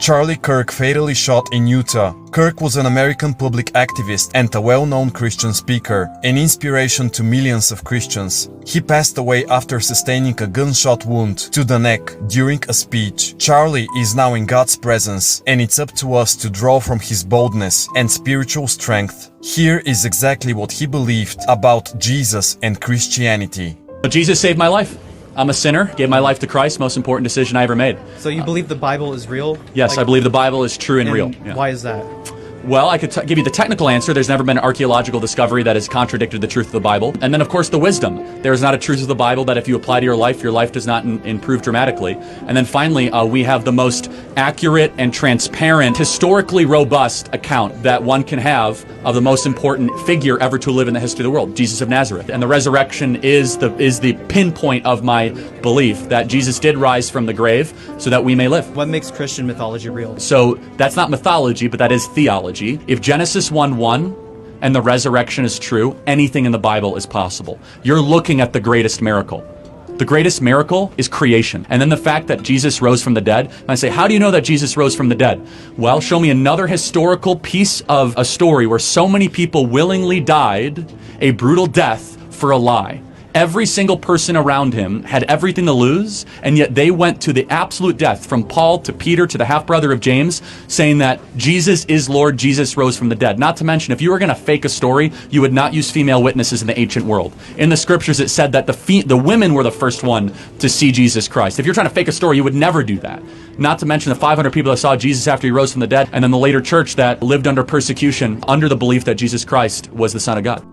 Charlie Kirk fatally shot in Utah. Kirk was an American public activist and a well-known Christian speaker, an inspiration to millions of Christians. He passed away after sustaining a gunshot wound to the neck during a speech. Charlie is now in God's presence, and it's up to us to draw from his boldness and spiritual strength. Here is exactly what he believed about Jesus and Christianity. Jesus saved my life. I'm a sinner, gave my life to Christ, most important decision I ever made. So you believe the Bible is real? Yes, I believe the Bible is true and real. Yeah. Why is that? Well, I could give you the technical answer. There's never been an archaeological discovery that has contradicted the truth of the Bible. And then, of course, the wisdom. There is not a truth of the Bible that if you apply to your life does not improve dramatically. And then finally, we have the most accurate and transparent, historically robust account that one can have of the most important figure ever to live in the history of the world, Jesus of Nazareth. And the resurrection is the pinpoint of my belief that Jesus did rise from the grave so that we may live. What makes Christian mythology real? So that's not mythology, but that is theology. If Genesis 1:1 and the resurrection is true, anything in the Bible is possible. You're looking at the greatest miracle. The greatest miracle is creation. And then the fact that Jesus rose from the dead. And I say, how do you know that Jesus rose from the dead? Well, show me another historical piece of a story where so many people willingly died a brutal death for a lie. Every single person around him had everything to lose, and yet they went to the absolute death, from Paul to Peter to the half-brother of James, saying that Jesus is Lord, Jesus rose from the dead. Not to mention, if you were going to fake a story, you would not use female witnesses in the ancient world. In the scriptures, it said that the women were the first one to see Jesus Christ. If you're trying to fake a story, you would never do that. Not to mention the 500 people that saw Jesus after he rose from the dead, and then the later church that lived under persecution under the belief that Jesus Christ was the Son of God.